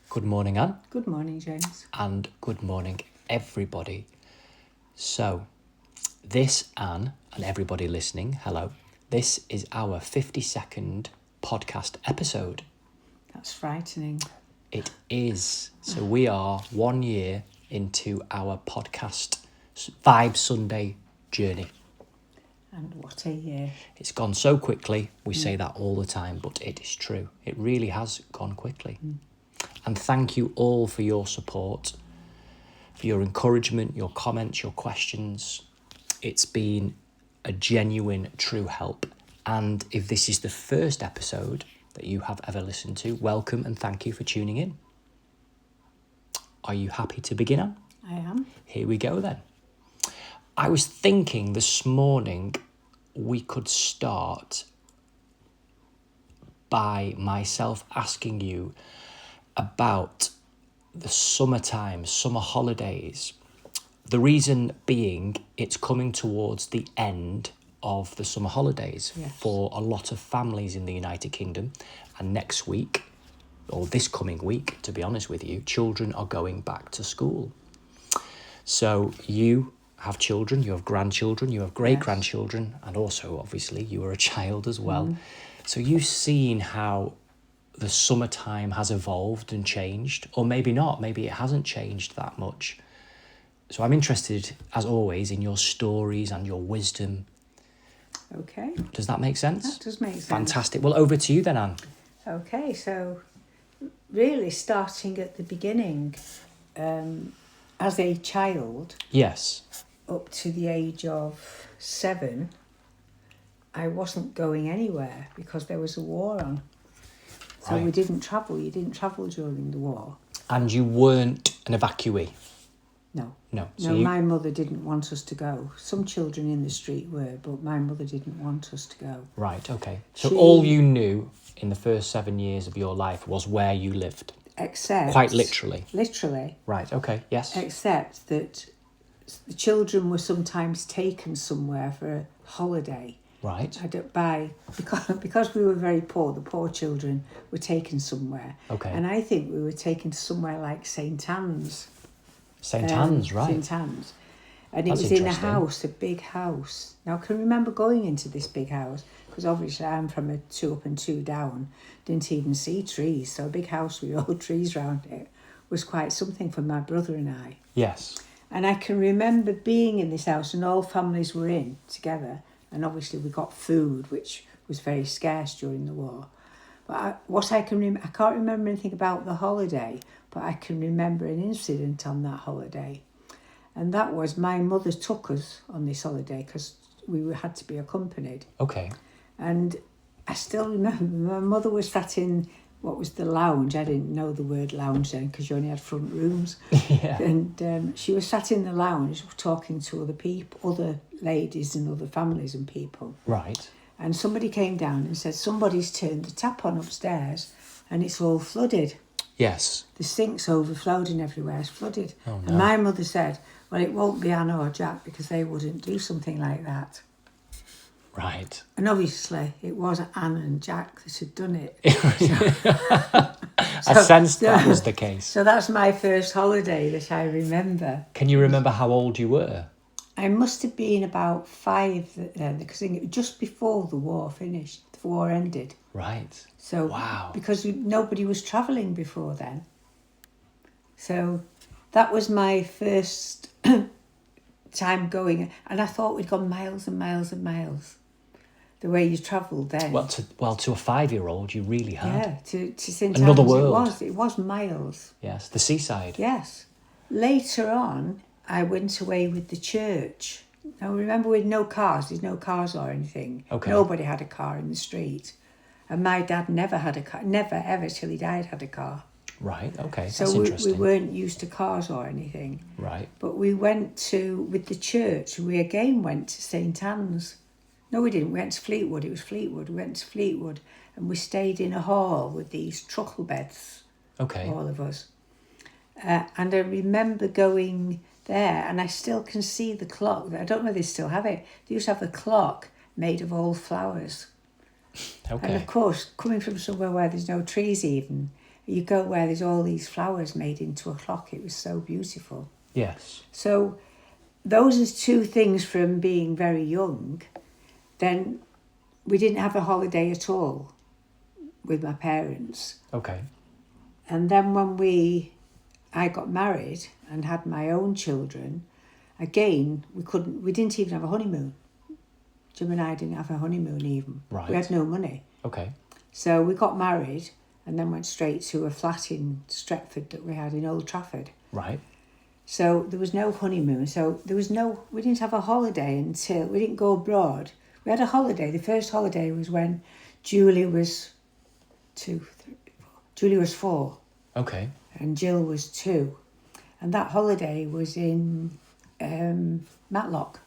Good morning, Anne. Good morning, James. And good morning, everybody. So, this, Anne, and everybody listening, hello. This is our 52nd podcast episode. That's frightening. It is. So, we are 1 year into our podcast Vibe Sunday journey. And what a year. It's gone so quickly. We say that all the time, but it is true. It really has gone quickly. And thank you all for your support, for your encouragement, your comments, your questions. It's been a genuine, true help. And if this is the first episode that you have ever listened to, welcome and thank you for tuning in. Are you happy to begin, Anne? I am. Here we go then. I was thinking this morning we could start by myself asking you about the summertime, summer holidays. The reason being it's coming towards the end of the summer holidays for a lot of families in the United Kingdom. And next week, or this coming week, to be honest with you, children are going back to school. So you have children, you have grandchildren, you have great-grandchildren, and also, obviously, you are a child as well. So you've seen how the summertime has evolved and changed, or maybe not, maybe it hasn't changed that much. So I'm interested, as always, in your stories and your wisdom. Okay. Does that make sense? That does make sense. Fantastic. Well, over to you then, Anne. Okay, so really starting at the beginning, as a child, Yes. up to the age of 7, I wasn't going anywhere because there was a war on. So we didn't travel. You didn't travel during the war. And you weren't an evacuee? No. No. No, my mother didn't want us to go. Some children in the street were, but my mother didn't want us to go. Right, okay. So all you knew in the first 7 years of your life was where you lived? Except... Quite literally? Literally. Right, okay, yes. Except that the children were sometimes taken somewhere for a holiday. Right. Because we were very poor, the poor children were taken somewhere. Okay. And I think we were taken to somewhere like St. Anne's. St. Anne's, right. St. Anne's. And it That's was in a interesting. house, a big house. Now, I can remember going into this big house, because obviously I'm from a 2 up and 2 down, didn't even see trees. So a big house with all trees around it was quite something for my brother and I. Yes. And I can remember being in this house and all families were in together. And obviously we got food, which was very scarce during the war. But I can't remember anything about the holiday, but I can remember an incident on that holiday. And that was my mother took us on this holiday because we had to be accompanied. Okay. And I still remember my mother was sat in what was the lounge. I didn't know the word lounge then because you only had front rooms. Yeah. And she was sat in the lounge talking to other people, other ladies and other families and people. Right. And somebody came down and said, somebody's turned the tap on upstairs and it's all flooded. Yes. The sink's overflowed and everywhere is flooded. Oh, no. And my mother said, well, it won't be Anna or Jack because they wouldn't do something like that. Right. And obviously it was Anna and Jack that had done it. I sensed that was the case. So that's my first holiday that I remember. Can you remember how old you were? I must have been about 5 then, because just before the war finished, the war ended. Right. So, wow. Because nobody was travelling before then. So that was my first time going, and I thought we'd gone miles and miles and miles. The way you travelled then. Well, to a 5-year-old, you really had. Yeah, to St. Another Anne's, world. It was miles. Yes, the seaside. Yes. Later on, I went away with the church. Now, remember, with no cars. There's no cars or anything. Okay. Nobody had a car in the street. And my dad never had a car. Never, ever, till he died, had a car. Right, okay. So That's we interesting. weren't used to cars or anything. Right. But we went with the church, we again went to St. Anne's. No, we didn't. We went to Fleetwood. It was Fleetwood. We went to Fleetwood and we stayed in a hall with these truckle beds. Okay. All of us. And I remember going there, and I still can see the clock. I don't know if they still have it. They used to have a clock made of old flowers. Okay. And of course, coming from somewhere where there's no trees even, You go where there's all these flowers made into a clock. It was so beautiful. Yes. So those are two things from being very young. Then we didn't have a holiday at all with my parents. Okay. And then when I got married and had my own children, again, we didn't even have a honeymoon. Jim and I didn't have a honeymoon even. Right. We had no money. Okay. So we got married and then went straight to a flat in Stretford that we had in Old Trafford. Right. So there was no honeymoon. So we didn't have a holiday we didn't go abroad. We had a holiday. The first holiday was when Julie was 4 Okay. and Jill was 2. And that holiday was in Matlock.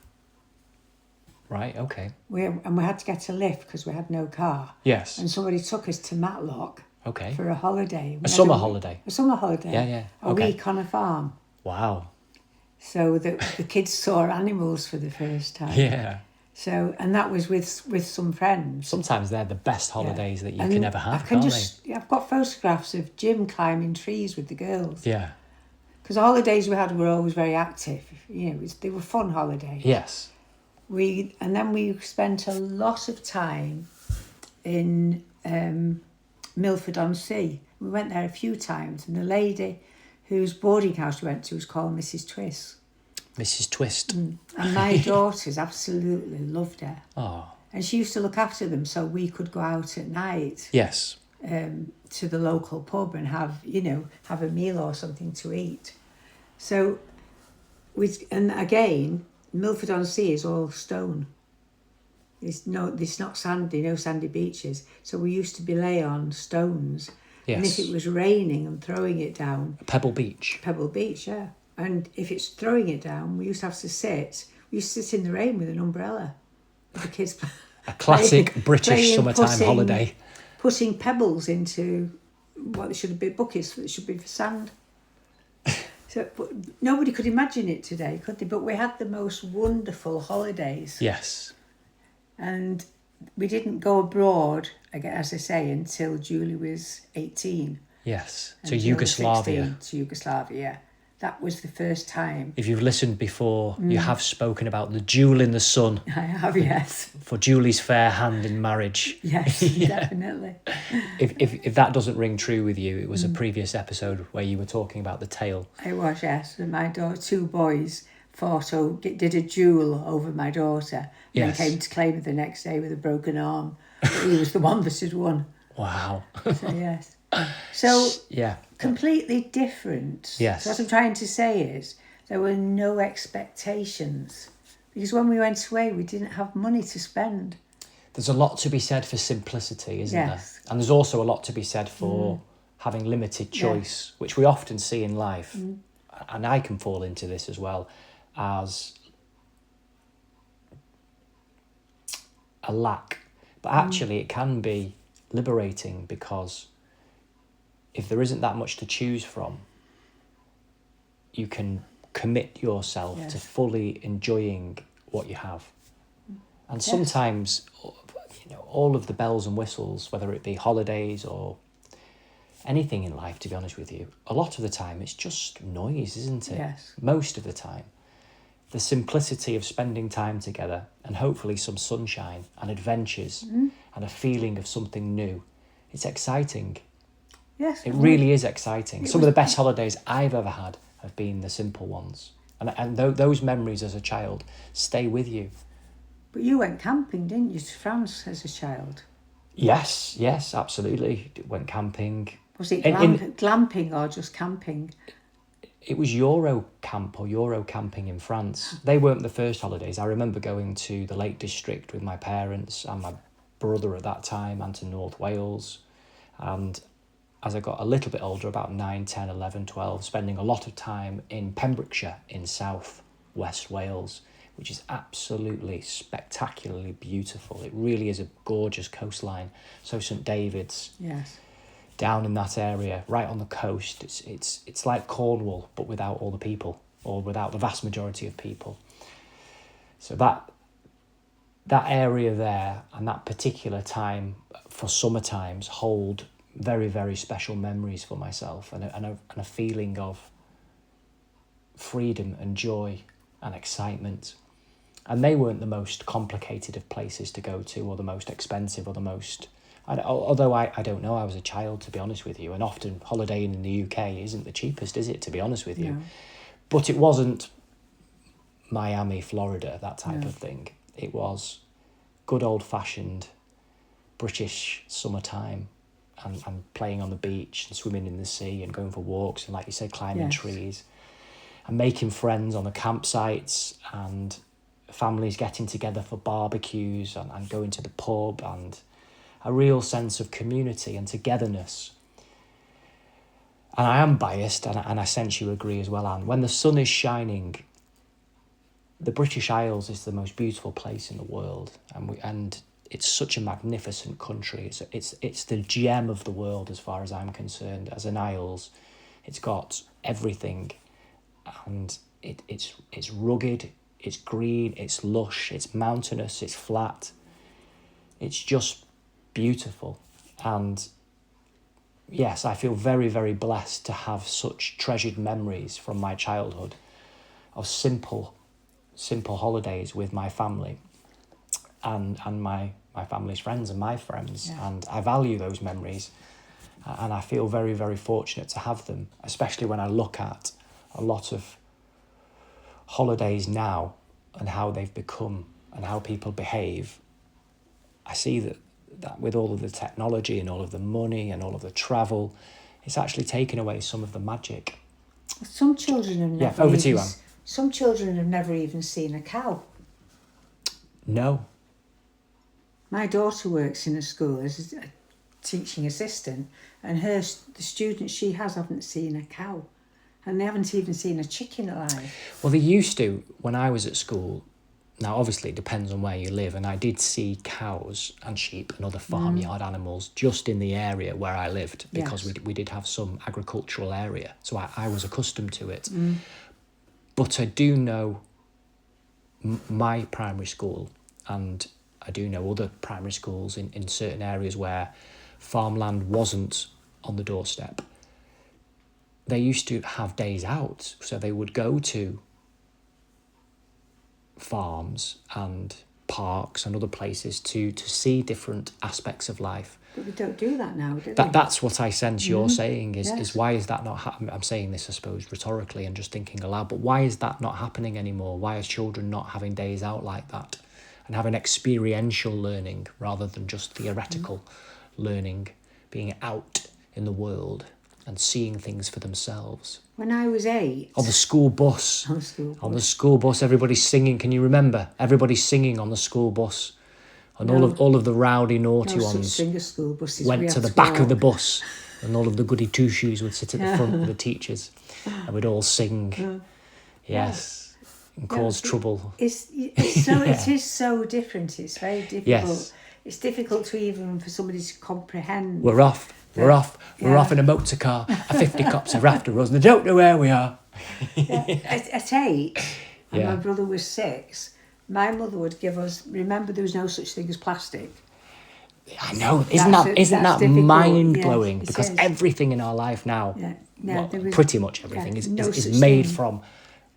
Right. Okay. We had to get a lift because we had no car. Yes. And somebody took us to Matlock Okay. for a holiday. A summer holiday. A summer holiday. Yeah, yeah. A Okay. week on a farm. Wow. So the kids saw animals for the first time. Yeah. So, and that was with some friends. Sometimes they're the best holidays that you And can ever have, can't I've got photographs of Jim climbing trees with the girls. they? Yeah. Because the holidays we had were always very active. They were fun holidays. Yes. And then we spent a lot of time in Milford-on-Sea. We went there a few times, and the lady whose boarding house we went to was called Mrs. Twist. Mrs. Twist. And my daughters absolutely loved her. Oh. And she used to look after them so we could go out at night Yes. to the local pub and have a meal or something to eat. So, and again, Milford-on-Sea is all stone. It's not sandy, no sandy beaches. So we used to belay on stones. Yes. And if it was raining and throwing it down... Pebble Beach. Pebble Beach, yeah. And if it's throwing it down, we used to have to sit. We used to sit in the rain with an umbrella. With the kids... A classic British summertime holiday. Putting pebbles into what should be buckets that should be for sand. So but nobody could imagine it today, could they? But we had the most wonderful holidays. Yes. And we didn't go abroad, as I say, until Julie was 18. Yes. and To Jill was Yugoslavia. 16, to Yugoslavia. That was the first time. If you've listened before, you have spoken about the jewel in the sun I have, yes. for Julie's fair hand in marriage. Yes, definitely. If that doesn't ring true with you, it was a previous episode where you were talking about the tale. I was, yes. And my 2 boys did a duel over my daughter. And Yes. they came to claim her the next day with a broken arm. But he was the one that had won. Wow. So, yes. So, Yeah. completely different. Yes. So what I'm trying to say is there were no expectations. Because when we went away, we didn't have money to spend. There's a lot to be said for simplicity, isn't Yes. there? And there's also a lot to be said for having limited choice, which we often see in life. And I can fall into this as well, as a lack. But actually it can be liberating, because if there isn't that much to choose from, you can commit yourself to Yes. fully enjoying what you have. And Yes. sometimes, all of the bells and whistles, whether it be holidays or anything in life, to be honest with you, a lot of the time it's just noise, isn't it? Yes. Most of the time. The simplicity of spending time together, and hopefully some sunshine and adventures and a feeling of something new. It's exciting. Yes. It really is exciting. Some of the best holidays I've ever had have been the simple ones. And those memories as a child stay with you. But you went camping, didn't you, to France as a child? Yes, absolutely. Went camping. Was it In- glamping or just camping? It was Euro camp or Euro camping in France. They weren't the first holidays. I remember going to the Lake District with my parents and my brother at that time, and to North Wales. And as I got a little bit older, about 9, 10, 11, 12, spending a lot of time in Pembrokeshire in South West Wales, which is absolutely spectacularly beautiful. It really is a gorgeous coastline. So St David's, Yes. down in that area, right on the coast. It's like Cornwall, but without all the people, or without the vast majority of people. So that area there and that particular time for summer times hold very, very special memories for myself, and a feeling of freedom and joy and excitement. And they weren't the most complicated of places to go to, or the most expensive, or the most... Although I don't know, I was a child, to be honest with you, and often holidaying in the UK isn't the cheapest, is it, to be honest with you? No. But it wasn't Miami, Florida, that type No. of thing. It was good old-fashioned British summertime, and playing on the beach and swimming in the sea and going for walks and, like you say, climbing Yes. trees and making friends on the campsites, and families getting together for barbecues and going to the pub, and a real sense of community and togetherness. And I am biased, and I sense you agree as well, Anne. When the sun is shining, the British Isles is the most beautiful place in the world, and it's such a magnificent country. It's the gem of the world as far as I'm concerned. As an Isles, it's got everything, and it's rugged, it's green, it's lush, it's mountainous, it's flat. It's just beautiful. And yes, I feel very, very blessed to have such treasured memories from my childhood of simple holidays with my family and my family's friends and my friends. Yeah. And I value those memories, and I feel very, very fortunate to have them, especially when I look at a lot of holidays now and how they've become and how people behave. I see that with all of the technology and all of the money and all of the travel, it's actually taken away some of the magic. Some children have never over to you, Anne. Some children have never even seen a cow. No. My daughter works in a school as a teaching assistant, and the students she has haven't seen a cow, and they haven't even seen a chicken alive. Well, they used to when I was at school. Now, obviously, it depends on where you live, and I did see cows and sheep and other farmyard animals just in the area where I lived, because Yes. we did have some agricultural area, so I was accustomed to it. But I do know my primary school, and I do know other primary schools in certain areas where farmland wasn't on the doorstep. They used to have days out, so they would go to farms and parks and other places to see different aspects of life. But we don't do that now, do we? That's what I sense you're saying is Yes. why is that not happening? I'm saying this, I suppose, rhetorically and just thinking aloud, but why is that not happening anymore? Why are children not having days out like that and having experiential learning rather than just theoretical learning, being out in the world and seeing things for themselves? When I was 8... On the school bus. On the school bus, everybody's singing. Can you remember? Everybody's singing on the school bus. And all of the rowdy, naughty ones School buses. went to the back of the bus, and all of the goody two-shoes would sit at the front with the teachers, and we'd all sing. Yes. And cause trouble. It is so different. It's very difficult. Yes. It's difficult to even for somebody to comprehend. We're off in a motor car. 50 cops are after us. They don't know where we are. At 8, and Yeah. my brother was 6, my mother would give us. Remember, there was no such thing as plastic. I know. Isn't That's that difficult. mind-blowing? Yes, it Because is. everything in our life now, There was pretty much everything, no is such made thing. from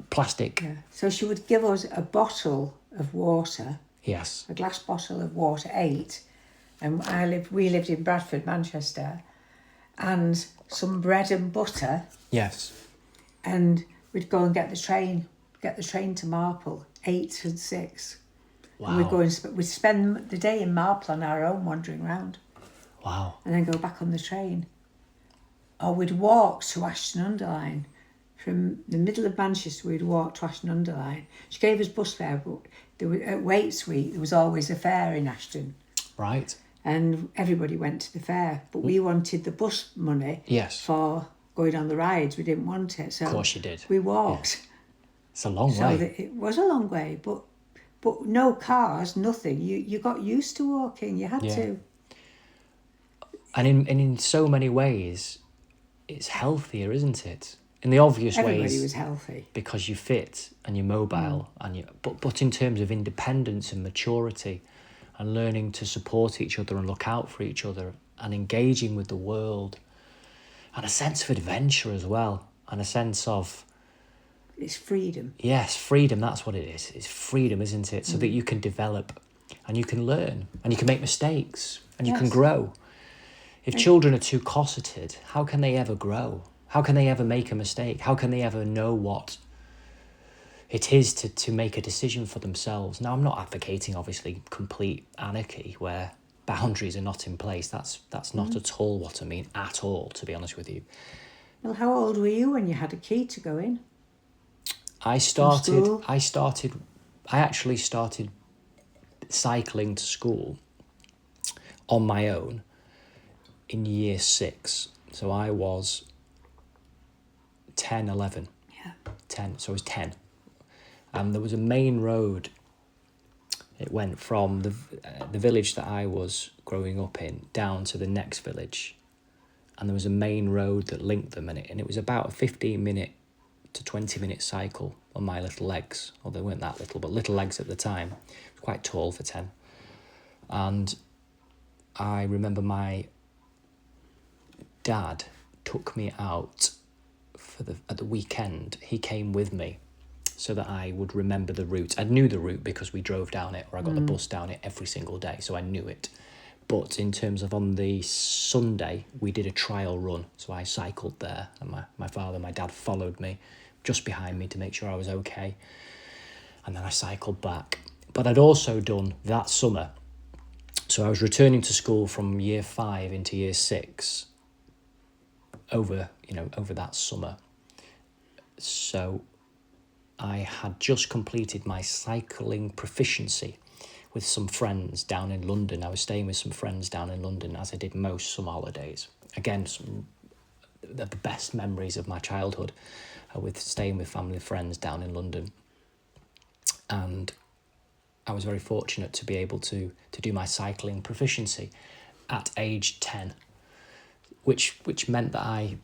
plastic. Yeah. So she would give us a bottle of water, Yes. a glass bottle of water, 8, and we lived in Bradford, Manchester, and some bread and butter, Yes. and we'd go and get the train to Marple, 8 and 6. Wow. And we'd spend the day in Marple on our own, wandering around, Wow. and then go back on the train. Or we'd walk to Ashton-under-Lyne. From the middle of Manchester, we'd walk to Ashton-under-Lyne. She gave us bus fare, but at Waits Week, there was always a fair in Ashton. Right. And everybody went to the fair. But we wanted the bus money Yes. for going on the rides. We didn't want it. So Of course you did. we walked. It's a long So way. that it was a long way, but no cars, nothing. You got used to walking. You had Yeah. to. And in so many ways, it's healthier, isn't it? In the obvious Everybody ways, was healthy. because you're fit and you're mobile, but in terms of independence and maturity and learning to support each other and look out for each other and engaging with the world, and a sense of adventure as well, and a sense of, It's freedom. yes, freedom, that's what it is. It's freedom, isn't it? So that you can develop and you can learn and you can make mistakes and you can Yes. grow. If children are too cosseted, how can they ever grow? How can they ever make a mistake? How can they ever know what it is to make a decision for themselves? Now, I'm not advocating, obviously, complete anarchy where boundaries are not in place. That's not at all what I mean, at all, to be honest with you. Well, how old were you when you had a key to go in? I school? actually started cycling to school on my own in year 6. So I was 10, 11. Yeah. 10, so I was 10. And there was a main road. It went from the village that I was growing up in down to the next village. And there was a main road that linked them, and it was about a 15-minute to 20-minute cycle on my little legs. Well, they weren't that little, but little legs at the time. I was quite tall for 10. And I remember my dad took me out at the weekend. He came with me so that I would remember the route. I knew the route because we drove down it, or I got the bus down it every single day, so I knew it. But in terms of on the Sunday, we did a trial run. So I cycled there, and my dad followed me just behind me to make sure I was okay. And then I cycled back. But I'd also done that summer. So I was returning to school from year 5 into year 6 over that summer. So I had just completed my cycling proficiency with some friends down in London. I was staying with some friends down in London, as I did most summer holidays. Again, some of the best memories of my childhood are with staying with family and friends down in London. And I was very fortunate to be able to do my cycling proficiency at age 10, which meant that I'm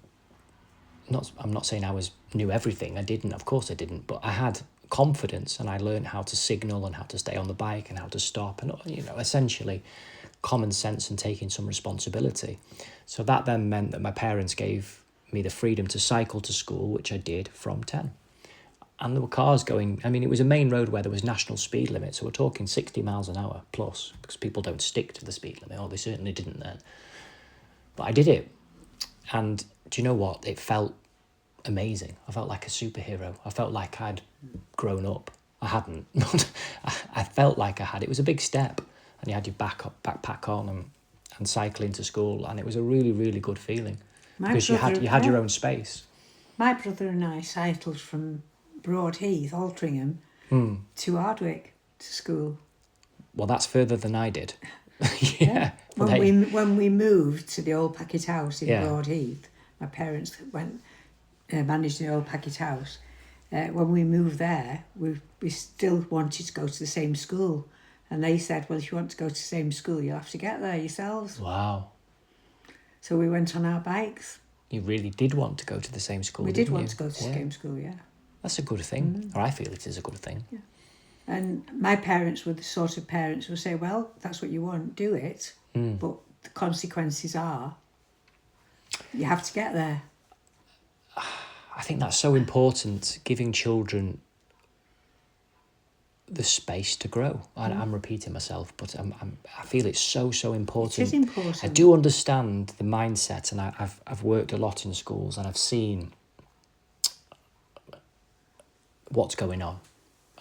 not saying I knew everything. I didn't, of course I didn't, but I had confidence, and I learned how to signal and how to stay on the bike and how to stop, and essentially common sense and taking some responsibility. So that then meant that my parents gave me the freedom to cycle to school, which I did from 10. And there were cars going, it was a main road where there was national speed limit, so we're talking 60 miles an hour plus, because people don't stick to the speed limit, or they certainly didn't then. But I did it, and do you know what? It felt amazing. I felt like a superhero. I felt like I'd grown up. I hadn't, but I felt like I had. It was a big step, and you had your backpack on and cycling to school, and it was a really, really good feeling because you had your own space. My brother and I cycled from Broadheath, Altrincham, to Ardwick to school. Well, that's further than I did. Yeah. When we moved to the old packet house in Yeah. Broadheath, my parents managed the old packet house. When we moved there, we still wanted to go to the same school. And they said, well, if you want to go to the same school, you'll have to get there yourselves. Wow. So we went on our bikes. You really did want to go to the same school, We didn't did want you? to go to the same school, yeah. That's a good thing, or I feel it is a good thing. Yeah. And my parents were the sort of parents who would say, well, that's what you want, do it. But the consequences are you have to get there. I think that's so important, giving children the space to grow. I'm repeating myself, but I feel it's so important. It is important. I do understand the mindset, and I've worked a lot in schools, and I've seen what's going on,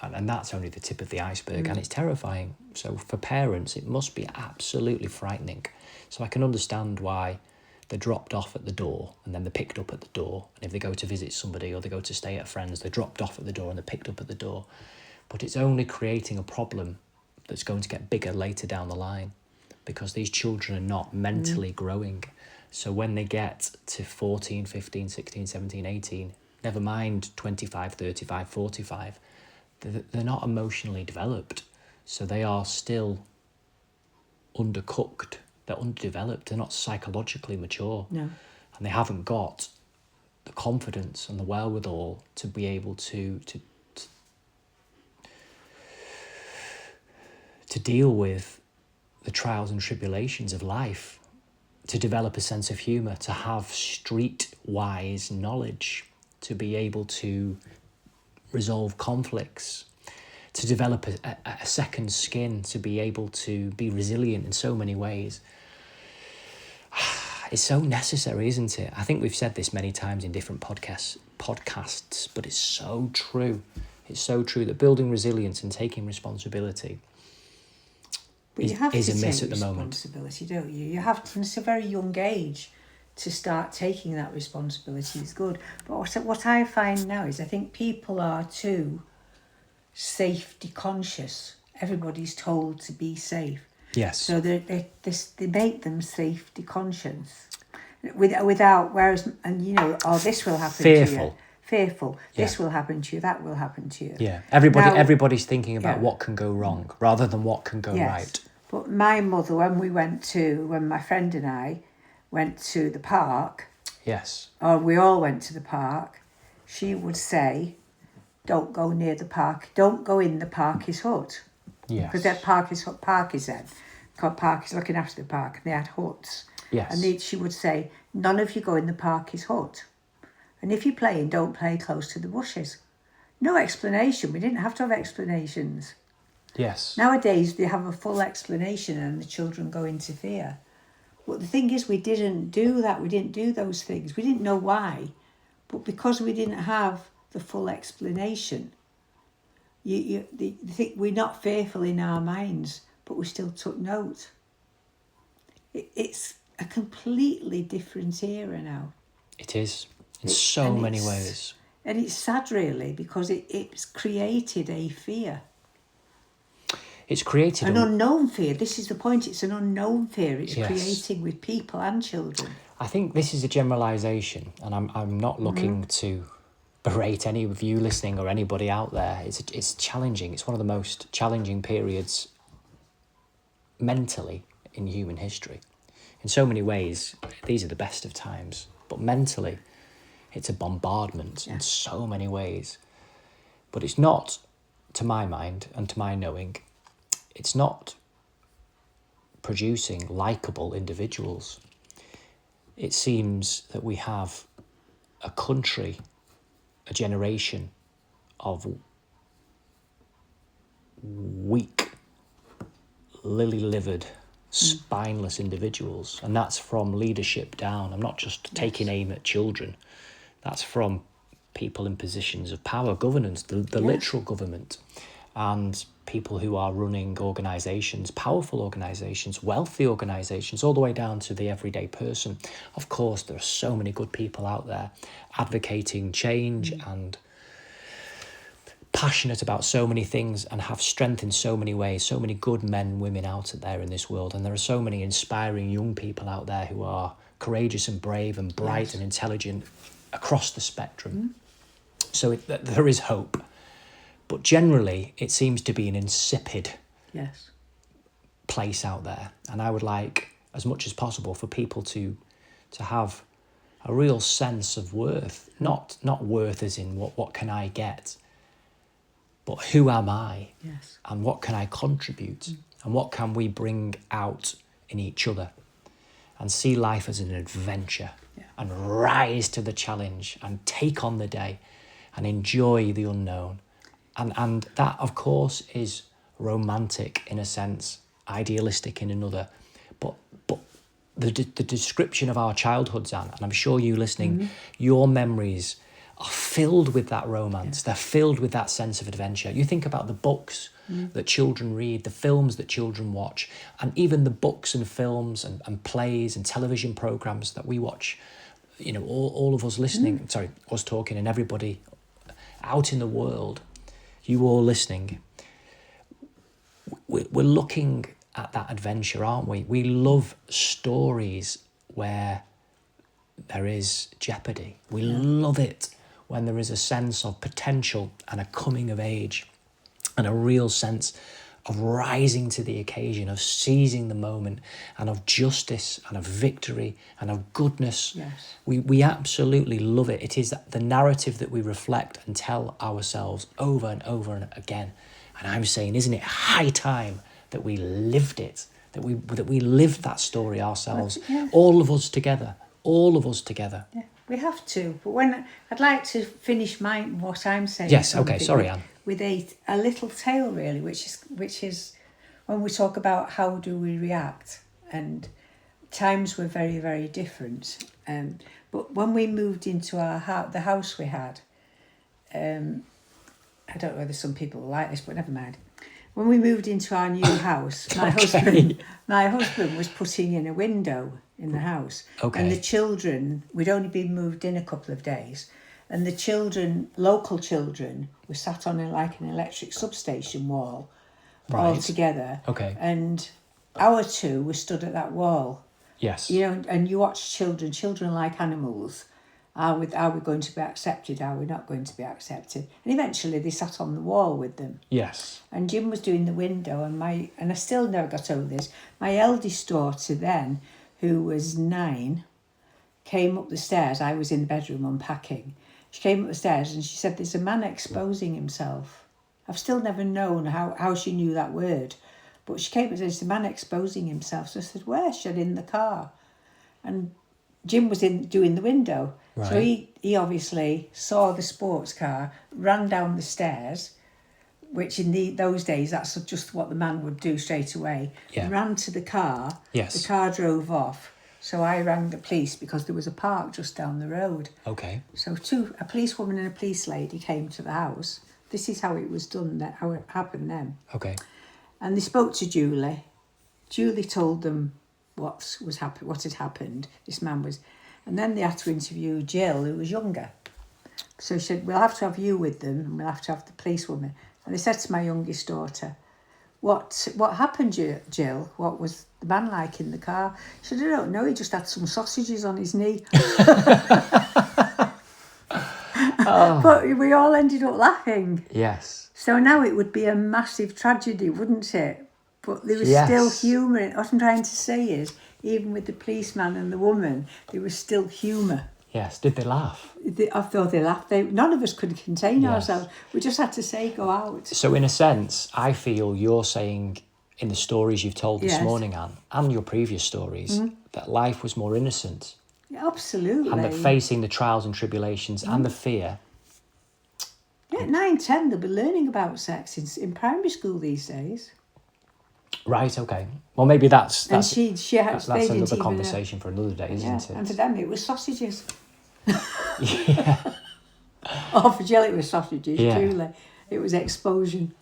and that's only the tip of the iceberg, and it's terrifying. So for parents, it must be absolutely frightening. So I can understand why they're dropped off at the door, and then they're picked up at the door. And if they go to visit somebody or they go to stay at a friend's, they're dropped off at the door and they're picked up at the door. But it's only creating a problem that's going to get bigger later down the line, because these children are not mentally growing. So when they get to 14, 15, 16, 17, 18, never mind 25, 35, 45, they're not emotionally developed. So they are still undercooked. They're underdeveloped. They're not psychologically mature. No. And they haven't got the confidence and the wherewithal to be able to deal with the trials and tribulations of life, to develop a sense of humour, to have streetwise knowledge, to be able to resolve conflicts, to develop a second skin, to be able to be resilient in so many ways. It's so necessary, isn't it? I think we've said this many times in different podcasts, but it's so true. It's so true that building resilience and taking responsibility is a miss at the moment. Responsibility, don't you? You have to, from a very young age, to start taking that responsibility is good. But what I find now is I think people are too safety conscious. Everybody's told to be safe. Yes. So they make them safety conscious without, whereas, and you know, oh, this will happen to you. Fearful. This will happen to you, that will happen to you. Yeah. Everybody's thinking about what can go wrong rather than what can go right. But my mother, when my friend and I went to the park, yes, or we all went to the park, she would say, don't go near the park, don't go in the Parky's hut. Yes. Because that Parky's then, called Parky's looking after the park, and they had huts. Yes. And she would say, none of you go in the Parky's hut. And if you're playing, don't play close to the bushes. No explanation. We didn't have to have explanations. Yes. Nowadays, they have a full explanation and the children go into fear. But the thing is, we didn't do that. We didn't do those things. We didn't know why. But because we didn't have the full explanation, we're not fearful in our minds, but we still took note. It's a completely different era now. It is, in so many ways. And it's sad, really, because it's created a fear. It's created an unknown fear. This is the point. It's an unknown fear. It's creating with people and children. I think this is a generalisation, and I'm not looking to berate any of you listening or anybody out there. It's challenging. It's one of the most challenging periods mentally in human history. In so many ways, these are the best of times. But mentally, it's a bombardment in so many ways. But it's not, to my mind and to my knowing, it's not producing likeable individuals. It seems that we have a country, a generation of weak, lily-livered, spineless individuals. And that's from leadership down. I'm not just taking aim at children. That's from people in positions of power, governance, the literal government, and people who are running organisations, powerful organisations, wealthy organisations, all the way down to the everyday person. Of course, there are so many good people out there advocating change and passionate about so many things and have strength in so many ways, so many good men and women out there in this world. And there are so many inspiring young people out there who are courageous and brave and bright and intelligent across the spectrum. So there is hope. But generally, it seems to be an insipid place out there. And I would like, as much as possible, for people to have a real sense of worth. Not worth as in what can I get, but who am I? Yes. And what can I contribute? And what can we bring out in each other? And see life as an adventure and rise to the challenge and take on the day and enjoy the unknown. And that, of course, is romantic in a sense, idealistic in another. But the description of our childhoods, Anne, and I'm sure you listening, your memories are filled with that romance. They're filled with that sense of adventure. You think about the books that children read, the films that children watch, and even the books and films and plays and television programmes that we watch. You know, all of us listening, us talking, and everybody out in the world, you all listening, we're looking at that adventure, aren't we? We love stories where there is jeopardy. We love it when there is a sense of potential and a coming of age and a real sense of rising to the occasion, of seizing the moment, and of justice and of victory and of goodness. Yes. We absolutely love it. It is the narrative that we reflect and tell ourselves over and over and again. And I'm saying, isn't it high time that we lived it that we lived that story ourselves, Yeah. all of us together. Yeah, we have to. But when I'd like to finish what I'm saying. Yes, okay, Jonathan, sorry, Anne. With a little tale really, which is when we talk about how do we react, and times were very, very different. But when we moved into the house we had, I don't know whether some people like this, but never mind. When we moved into our new house, my husband was putting in a window in the house. Okay. And the children, we'd only been moved in a couple of days, and the children, local children, were sat on like an electric substation wall, all Right. together. Okay. And our two were stood at that wall. Yes. You know, and you watch children like animals. Are we going to be accepted? Are we not going to be accepted? And eventually they sat on the wall with them. Yes. And Jim was doing the window, and I still never got over this. My eldest daughter then, who was 9, came up the stairs. I was in the bedroom unpacking. She came up the stairs and she said, "There's a man exposing himself." I've still never known how she knew that word. But she came up and said, "There's a man exposing himself." So I said, "Where?" She said, "In the car." And Jim was doing the window. Right. So he obviously saw the sports car, ran down the stairs, which in those days, that's just what the man would do straight away. Yeah. Ran to the car. Yes. The car drove off. So I rang the police because there was a park just down the road. Okay. So a policewoman and a police lady came to the house. This is how it was done, how it happened then. Okay. And they spoke to Julie. Julie told them what had happened. This man was... And then they had to interview Jill, who was younger. So she said, "We'll have to have you with them, and we'll have to have the policewoman." And they said to my youngest daughter, What happened, Jill? What was the man like in the car?" She said, "I don't know, he just had some sausages on his knee." Oh. But we all ended up laughing. Yes. So now it would be a massive tragedy, wouldn't it? But there was Yes. still humour in it. What I'm trying to say is, even with the policeman and the woman, there was still humour. Yes. Did they laugh? I thought they laughed. None of us could contain Yes. ourselves. We just had to say, "Go out." So in a sense, I feel you're saying in the stories you've told this Yes. morning, Anne, and your previous stories, that life was more innocent, Yeah, absolutely. and that facing the trials and tribulations and the fear. Yeah, 9, 10, they'll be learning about sex in primary school these days. Right. Okay. Well, maybe that's And she had, that's they didn't another even conversation for another day, Yeah, isn't and for it? them it was sausages. Yeah. Oh, for Jill it was sausages. Yeah. Julie, it was explosion.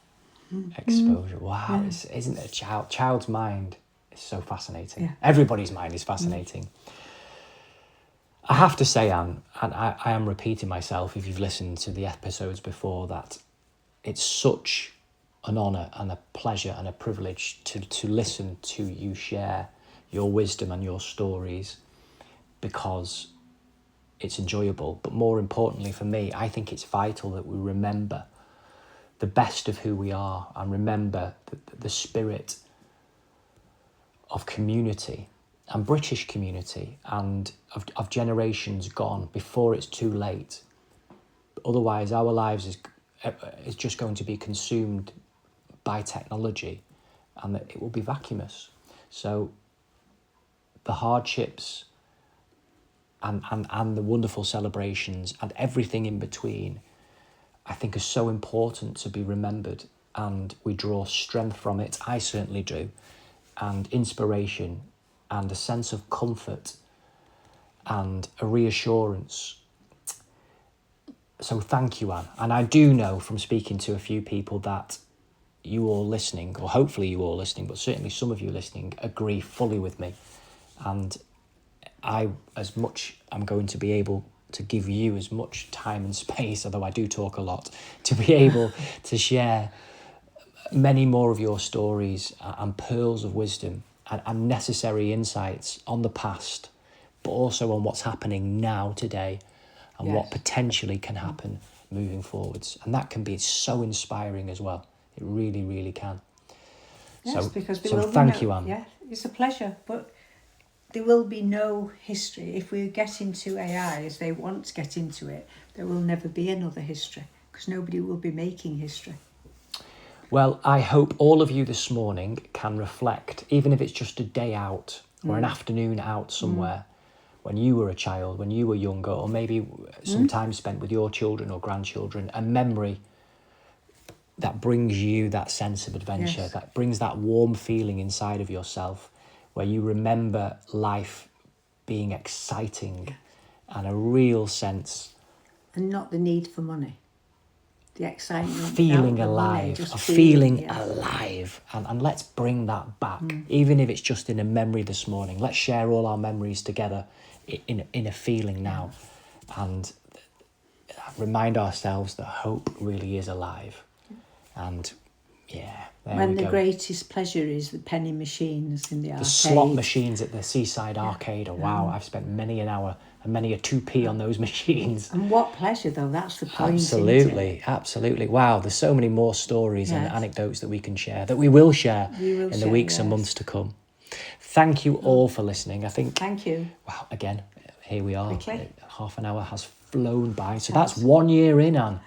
Exposure. Wow. Isn't it a child's mind is so fascinating. Yeah. Everybody's mind is fascinating. I have to say, Anne, and I am repeating myself if you've listened to the episodes before, that it's such an honour and a pleasure and a privilege to listen to you share your wisdom and your stories, because it's enjoyable. But more importantly for me, I think it's vital that we remember the best of who we are and remember the spirit of community and British community and of generations gone before it's too late. Otherwise, our lives is just going to be consumed by technology, and that it will be vacuous. So the hardships and the wonderful celebrations and everything in between, I think, is so important to be remembered, and we draw strength from it. I certainly do, and inspiration and a sense of comfort and a reassurance. So thank you, Anne. And I do know from speaking to a few people that you all listening, or hopefully you all listening, but certainly some of you listening, agree fully with me. And I'm going to be able to give you as much time and space, although I do talk a lot, to be able to share many more of your stories and pearls of wisdom and necessary insights on the past, but also on what's happening now, today, and what potentially can happen moving forwards. And that can be so inspiring as well. It really, really can. Yes, because there so will thank be you, Anne. Yeah, it's a pleasure. But there will be no history. If we get into AI as they want to get into it, there will never be another history, because nobody will be making history. Well, I hope all of you this morning can reflect, even if it's just a day out or an afternoon out somewhere, when you were a child, when you were younger, or maybe some time spent with your children or grandchildren, a memory that brings you that sense of adventure, Yes. that brings that warm feeling inside of yourself, where you remember life being exciting and a real sense And not the need for money. The excitement. feeling without the money, alive, just of feeling yeah. alive. And let's bring that back, even if it's just in a memory this morning. Let's share all our memories together in a feeling now, and remind ourselves that hope really is alive. And yeah, there When we the go. greatest pleasure is the penny machines in the arcade. The slot machines at the Seaside Arcade. Oh, wow, I've spent many an hour and many a 2p on those machines. And what pleasure, though, that's the point. Absolutely, absolutely. Wow, there's so many more stories and Yes. anecdotes that we can share, that we will share in the share, weeks and yes. months to come. Thank you all for listening. I think, Thank you. wow, again, here we are. Quickly. Half an hour has flown by. So that's 1 year in, Anne.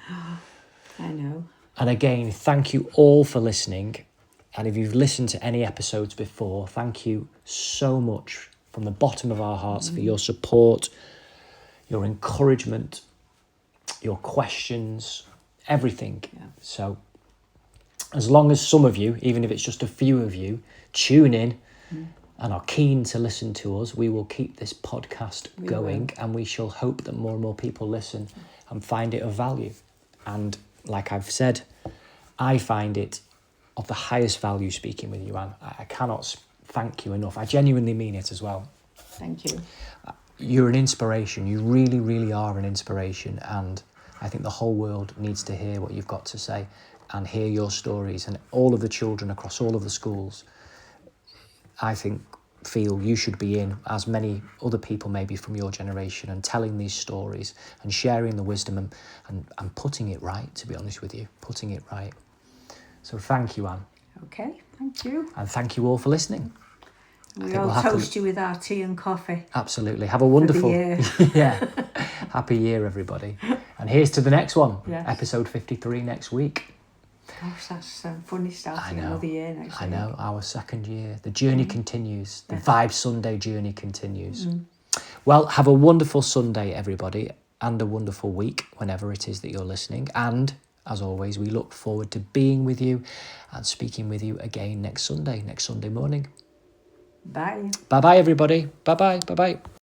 I know. And again, thank you all for listening. And if you've listened to any episodes before, thank you so much from the bottom of our hearts for your support, your encouragement, your questions, everything. Yeah. So as long as some of you, even if it's just a few of you, tune in and are keen to listen to us, we will keep this podcast going, and we shall hope that more and more people listen and find it of value. And like I've said, I find it of the highest value speaking with you, Anne. I cannot thank you enough. I genuinely mean it as well. Thank you. You're an inspiration. You really, really are an inspiration. And I think the whole world needs to hear what you've got to say and hear your stories. And all of the children across all of the schools, I think, feel you should be in, as many other people maybe from your generation, and telling these stories and sharing the wisdom and putting it right, to be honest with you, putting it right. So thank you, Anne. Okay, thank you. And thank you all for listening. We all toast you with our tea and coffee. Absolutely. Have a wonderful year. yeah. Happy year, everybody. And here's to the next one. Yes. Episode 53 next week. Gosh, that's funny starting I know. another year next I week. know, our second year. The journey continues. The Vibe Sunday journey continues. Well, have a wonderful Sunday, everybody, and a wonderful week whenever it is that you're listening. And as always, we look forward to being with you and speaking with you again next Sunday morning. Bye. Bye-bye, everybody. Bye-bye. Bye-bye.